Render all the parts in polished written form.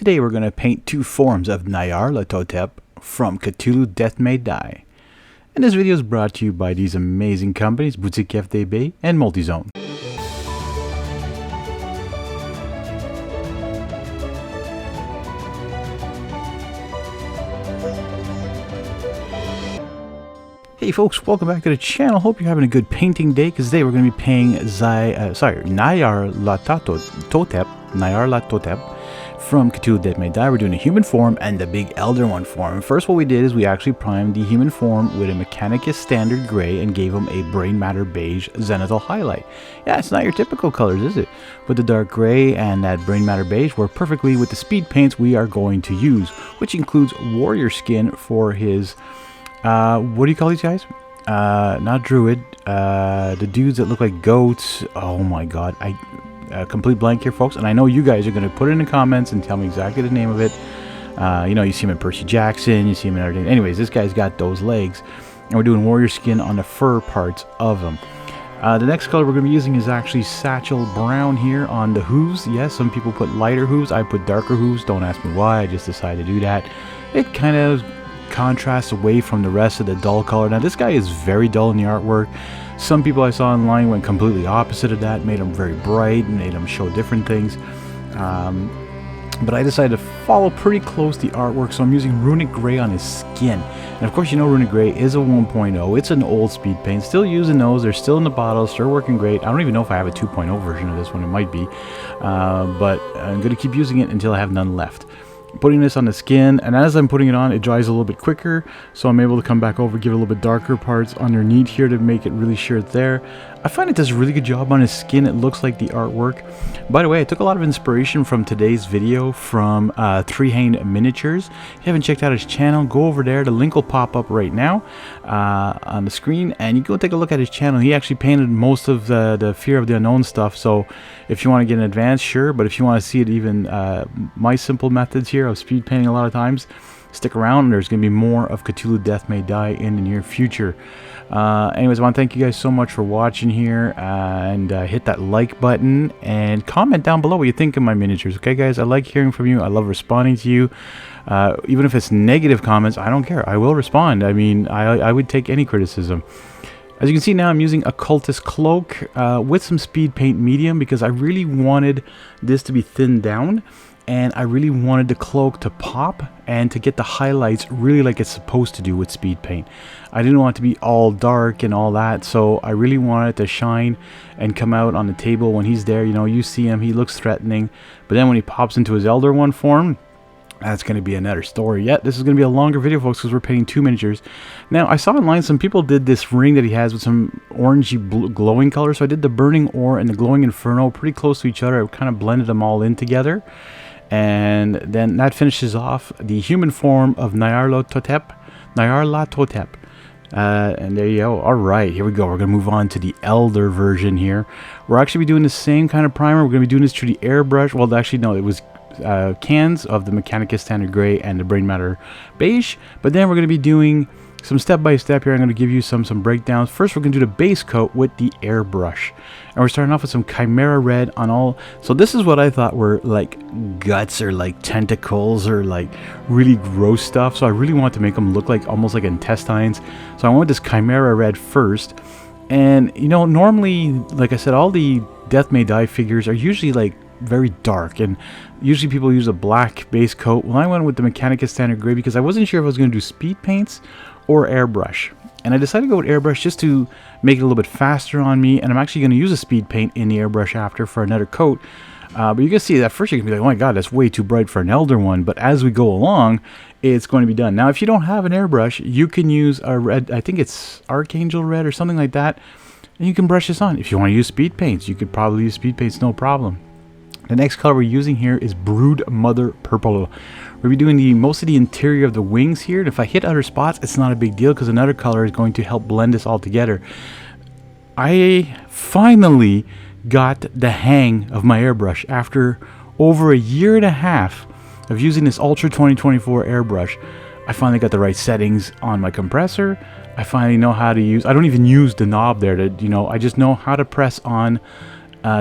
today we're going to paint two forms of Nyarlathotep from Cthulhu Death May Die. And this video is brought to you by these amazing companies, Boutique FDB and Multizone. Hey folks, welcome back to the channel. Hope you're having a good painting day, because today we're going to be painting Nyarlathotep from Cthulhu Death May Die. We're doing a human form and the big Elder One form. First, what we did is we actually primed the human form with a mechanicus standard gray and gave him a brainmatter beige zenithal highlight. Yeah, it's not your typical colors, is it? But the dark gray and that brainmatter beige work perfectly with the speed paints we are going to use, which includes warrior skin for his what do you call these guys? Not druid. The dudes that look like goats. Oh my god. Complete blank here, folks. And I know you guys are going to put it in the comments and tell me exactly the name of it. You know, you see him in Percy Jackson. You see him in everything. Anyways, this guy's got those legs. And we're doing warrior skin on the fur parts of him. The next color we're going to be using is actually satchel brown here on the hooves. Yes, some people put lighter hooves. I put darker hooves. Don't ask me why. I just decided to do that. It kind of contrasts away from the rest of the dull color. Now this guy is very dull in the artwork. Some people I saw online went completely opposite of that, made him very bright and made him show different things, but I decided to follow pretty close the artwork, so I'm using runic gray on his skin. And of course, you know, runic gray is a 1.0. It's an old speed paint, still using those. They're still in the bottle, still working great. I don't even know if I have a 2.0 version of this one. It might be, but I'm going to keep using it until I have none left. Putting this on the skin, and as I'm putting it on, it dries a little bit quicker, so I'm able to come back over, give it a little bit darker parts underneath here to make it really sure it's there. I find it does a really good job on his skin. It looks like the artwork. By the way, I took a lot of inspiration from today's video from Three Hane Miniatures. If you haven't checked out his channel, go over there. The link will pop up right now on the screen, and you can go take a look at his channel. He actually painted most of the Fear of the Unknown stuff, so if you want to get in advance, sure, but if you want to see it even my simple methods here of speed painting a lot of times, stick around. There's going to be more of Cthulhu Death May Die in the near future. Anyways, I want to thank you guys so much for watching here, and hit that like button and comment down below what you think of my miniatures. Okay guys, I like hearing from you. I love responding to you. Even if it's negative comments, I don't care. I will respond. I mean, I would take any criticism. As you can see now, I'm using Occultist Cloak with some speed paint medium, because I really wanted this to be thinned down, and I really wanted the cloak to pop and to get the highlights really like it's supposed to do with speed paint. I didn't want it to be all dark and all that, so I really wanted it to shine and come out on the table when he's there. You know, you see him, he looks threatening, but then when he pops into his Elder One form, that's going to be another story. Yeah, this is going to be a longer video, folks, because we're painting two miniatures. Now, I saw online some people did this ring that he has with some orangey glowing color, so I did the Burning Ore and the Glowing Inferno pretty close to each other. I kind of blended them all in together. And then that finishes off the human form of Nyarlathotep. And there you go. Alright, here we go. We're going to move on to the Elder version here. We're actually doing the same kind of primer. We're going to be doing this through the airbrush. Well, actually, no, it was cans of the Mechanicus Standard Gray and the Brainmatter Beige. But then we're going to be doing some step-by-step here. I'm going to give you some breakdowns. First, we're going to do the base coat with the airbrush. And we're starting off with some Chimera Red on all. So this is what I thought were like guts or like tentacles or like really gross stuff. So I really want to make them look like almost like intestines. So I went with this Chimera Red first. And, you know, normally, like I said, all the Death May Die figures are usually like very dark, and usually people use a black base coat. Well, I went with the Mechanicus Standard Gray because I wasn't sure if I was going to do speed paints or airbrush, and I decided to go with airbrush just to make it a little bit faster on me. And I'm actually going to use a speed paint in the airbrush after for another coat, but you can see that first you can be like, oh my god, that's way too bright for an Elder One, but as we go along, it's going to be done. Now, if you don't have an airbrush, you can use a red, I think it's Archangel Red or something like that, and you can brush this on. If you want to use speed paints, you could probably use speed paints, no problem. The next color we're using here is Brood Mother Purple. We'll be doing most of the interior of the wings here, and if I hit other spots, it's not a big deal because another color is going to help blend this all together. I finally got the hang of my airbrush after over a year and a half of using this Ultra 2024 airbrush. I finally got the right settings on my compressor. I finally know how to use, I don't even use the knob there to, you know, I just know how to press on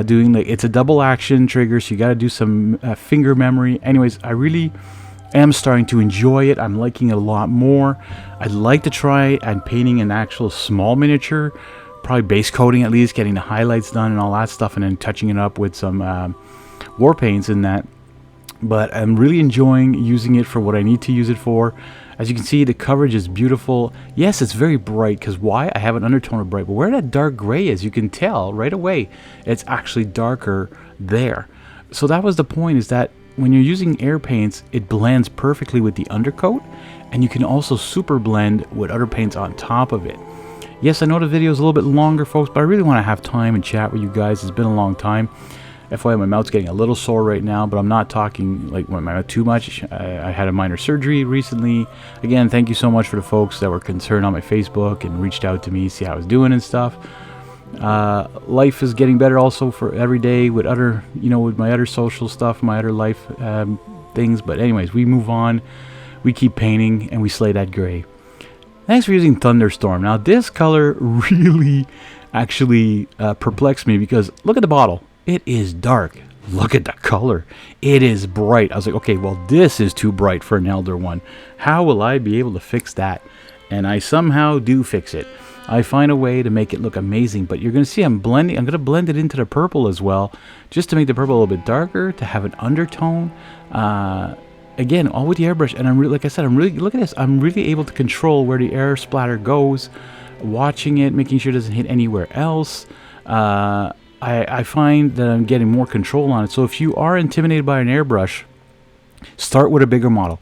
doing like, it's a double action trigger, so you got to do some finger memory. Anyways, I really am starting to enjoy it. I'm liking it a lot more. I'd like to try and painting an actual small miniature, probably base coating at least, getting the highlights done and all that stuff, and then touching it up with some war paints in that. But I'm really enjoying using it for what I need to use it for. As you can see, the coverage is beautiful. Yes, it's very bright, because why? I have an undertone of bright, but where that dark gray is, you can tell right away it's actually darker there. So that was the point, is that when you're using air paints, it blends perfectly with the undercoat, and you can also super blend with other paints on top of it. Yes, I know the video is a little bit longer, folks, but I really want to have time and chat with you guys. It's been a long time. FYI, my mouth's getting a little sore right now, but I'm not talking like my mouth too much. I had a minor surgery recently. Again, thank you so much for the folks that were concerned on my Facebook and reached out to me, see how I was doing and stuff. Life is getting better also for every day with other, with my other social stuff, my other life things. But anyways, we move on. We keep painting and we slay that gray. Thanks for using Thunderstorm. Now, this color really actually perplexed me, because look at the bottle. It is dark. Look at the color. It is bright. I was like, okay, well, this is too bright for an Elder One. How will I be able to fix that? And I somehow do fix it. I find a way to make it look amazing, but you're going to see I'm blending. I'm going to blend it into the purple as well, just to make the purple a little bit darker, to have an undertone. Again, all with the airbrush, and I'm really, like I said, look at this. I'm really able to control where the air splatter goes, watching it, making sure it doesn't hit anywhere else. I find that I'm getting more control on it. So if you are intimidated by an airbrush, start with a bigger model.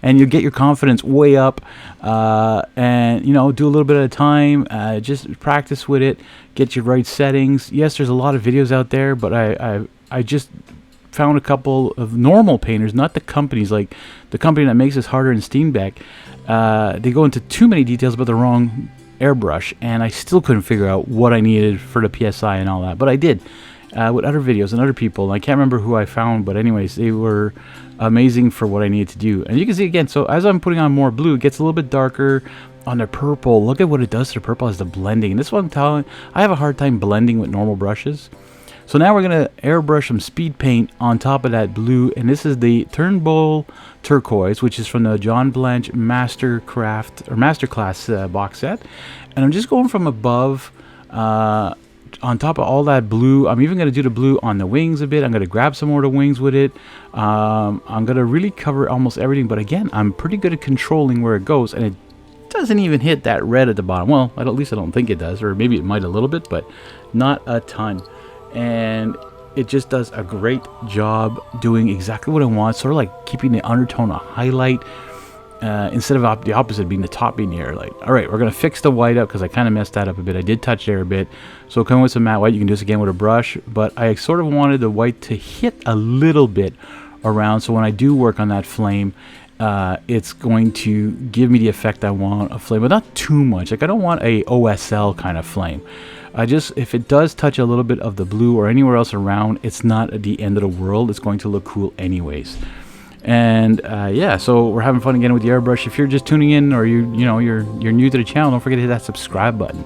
And you'll get your confidence way up, and do a little bit at a time. Just practice with it, get your right settings. Yes, there's a lot of videos out there, but I just found a couple of normal painters, not the companies, like the company that makes this harder in Steenbeck. They go into too many details about the wrong airbrush, and I still couldn't figure out what I needed for the PSI and all that, but I did with other videos and other people. I can't remember who I found, but anyways, they were amazing for what I needed to do. And you can see again, so as I'm putting on more blue, it gets a little bit darker on the purple. Look at what it does to the purple as the blending. And this one, I'm telling, I have a hard time blending with normal brushes. So now we're going to airbrush some speed paint on top of that blue, and this is the Turnbull Turquoise, which is from the John Blanche Masterclass box set. And I'm just going from above on top of all that blue. I'm even going to do the blue on the wings a bit. I'm going to grab some more of the wings with it. I'm going to really cover almost everything, but again, I'm pretty good at controlling where it goes, and it doesn't even hit that red at the bottom. Well, at least I don't think it does, or maybe it might a little bit, but not a ton. And it just does a great job doing exactly what I want, sort of like keeping the undertone a highlight, instead of the opposite, being the top being here. Like, all right, we're going to fix the white up, because I kind of messed that up a bit. I did touch there a bit. So come with some matte white. You can do this again with a brush, but I sort of wanted the white to hit a little bit around, so when I do work on that flame, it's going to give me the effect I want, a flame, but not too much. Like, I don't want a OSL kind of flame. If it does touch a little bit of the blue or anywhere else around, it's not the end of the world. It's going to look cool anyways. And yeah, so we're having fun again with the airbrush. If you're just tuning in, or you're new to the channel, don't forget to hit that subscribe button.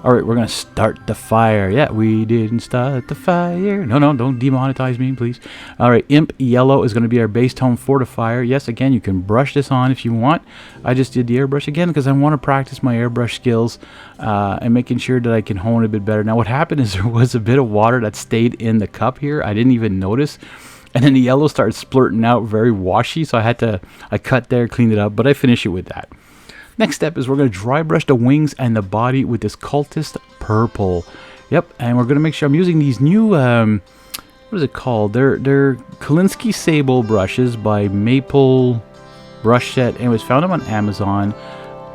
All right, we're gonna start the fire. Yeah, we didn't start the fire. No, don't demonetize me, please. All right, Imp Yellow is gonna be our base tone for the fire. Yes, again, you can brush this on if you want. I just did the airbrush again because I want to practice my airbrush skills and making sure that I can hone it a bit better. Now, what happened is there was a bit of water that stayed in the cup here. I didn't even notice. And then the yellow started splurting out, very washy, so I cut there, cleaned it up, but I finished it with that. Next step is we're going to dry brush the wings and the body with this Cultist Purple. Yep, and we're going to make sure I'm using these new, what is it called? They're Kolinsky Sable brushes by Maple Brush Set. Anyways, found them on Amazon.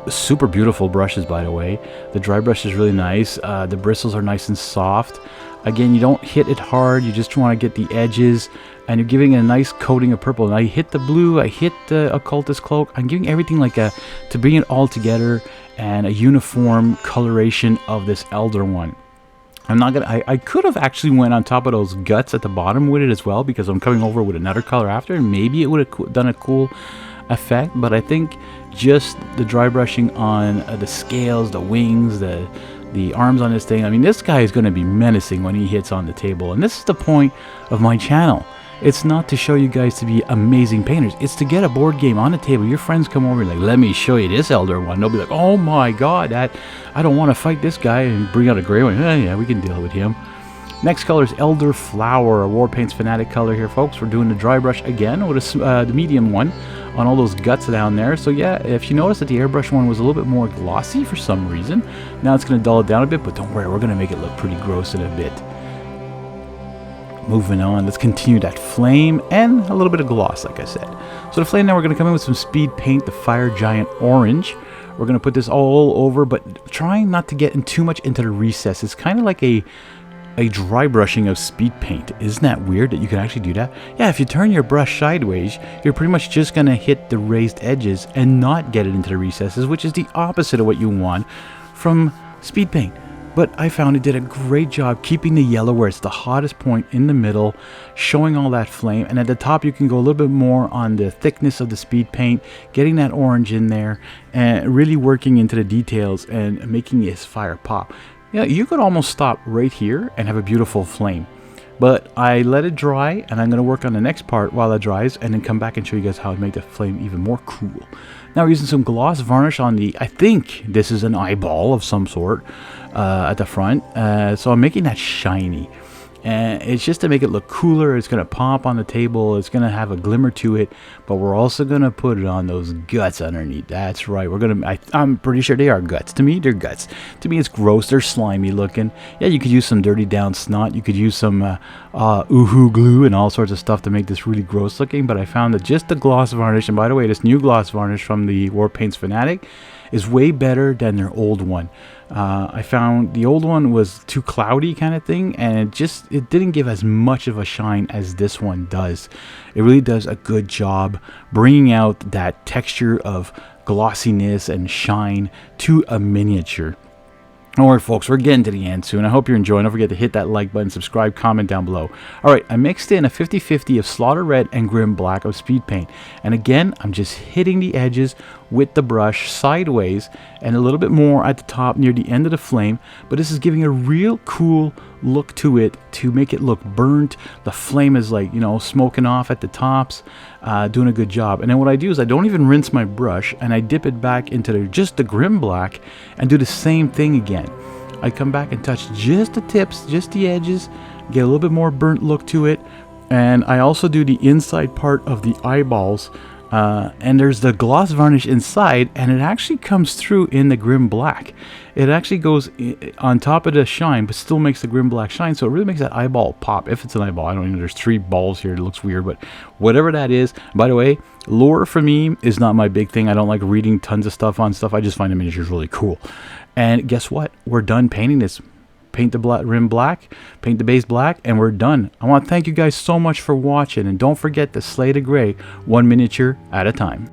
Super beautiful brushes, by the way. The dry brush is really nice. The bristles are nice and soft. Again, you don't hit it hard. You just want to get the edges, and you're giving it a nice coating of purple. And I hit the blue, I hit the Occultist Cloak. I'm giving everything like to bring it all together and a uniform coloration of this Elder One. I'm not gonna. I could have actually went on top of those guts at the bottom with it as well, because I'm coming over with another color after, and maybe it would have done a cool effect. But I think just the dry brushing on the scales, the wings, the the arms on this thing. I mean, this guy is going to be menacing when he hits on the table. And this is the point of my channel. It's not to show you guys to be amazing painters. It's to get a board game on the table. Your friends come over and like, let me show you this Elder One. They'll be like, oh my god, I don't want to fight this guy, and bring out a gray one. Yeah, we can deal with him. Next color is Elder Flower, a Warpaints Fanatic color here, folks. We're doing the dry brush again with the medium one on all those guts down there. So yeah, if you notice that the airbrush one was a little bit more glossy for some reason, now it's going to dull it down a bit, but don't worry, we're going to make it look pretty gross in a bit. Moving on, let's continue that flame and a little bit of gloss, like I said. So the flame, now we're going to come in with some speed paint, the Fire Giant Orange. We're going to put this all over, but trying not to get in too much into the recess. It's kind of like a dry brushing of speed paint. Isn't that weird that you can actually do that? Yeah, if you turn your brush sideways, you're pretty much just going to hit the raised edges and not get it into the recesses, which is the opposite of what you want from speed paint. But I found it did a great job keeping the yellow where it's the hottest point in the middle, showing all that flame. And at the top, you can go a little bit more on the thickness of the speed paint, getting that orange in there, and really working into the details and making this fire pop. Yeah, you could almost stop right here and have a beautiful flame. But I let it dry, and I'm going to work on the next part while it dries, and then come back and show you guys how to make the flame even more cool. Now we're using some gloss varnish on the, I think this is an eyeball of some sort at the front. So I'm making that shiny. And it's just to make it look cooler. It's going to pop on the table. It's going to have a glimmer to it. But we're also going to put it on those guts underneath. That's right. We're going to, I'm pretty sure they are guts. To me, they're guts. To me, it's gross. They're slimy looking. Yeah, you could use some dirty down snot. You could use some oohoo glue and all sorts of stuff to make this really gross looking. But I found that just the gloss varnish, and by the way, this new gloss varnish from the Warpaints Fanatic is way better than their old one. I found the old one was too cloudy kind of thing, and it didn't give as much of a shine as this one does. It really does a good job bringing out that texture of glossiness and shine to a miniature. Alright folks, we're getting to the end soon. I hope you're enjoying. Don't forget to hit that like button, subscribe, comment down below. Alright, I mixed in a 50-50 of Slaughter Red and Grim Black of speed paint. And again, I'm just hitting the edges with the brush sideways and a little bit more at the top near the end of the flame. But this is giving a real cool look to it to make it look burnt. The flame is like, you know, smoking off at the tops, doing a good job. And then what I do is I don't even rinse my brush, and I dip it back into just the Grim Black and do the same thing again. I come back and touch just the tips, just the edges, get a little bit more burnt look to it. And I also do the inside part of the eyeballs. And there's the gloss varnish inside, and it actually comes through in the Grim Black. It actually goes on top of the shine, but still makes the Grim Black shine, so it really makes that eyeball pop. If it's an eyeball, I don't even know, there's 3 balls here, it looks weird, but whatever that is. By the way, lore for me is not my big thing. I don't like reading tons of stuff on stuff. I just find the miniatures really cool. And guess what? We're done painting this. Paint the rim black, paint the base black, and we're done. I want to thank you guys so much for watching, and don't forget to slay the gray one miniature at a time.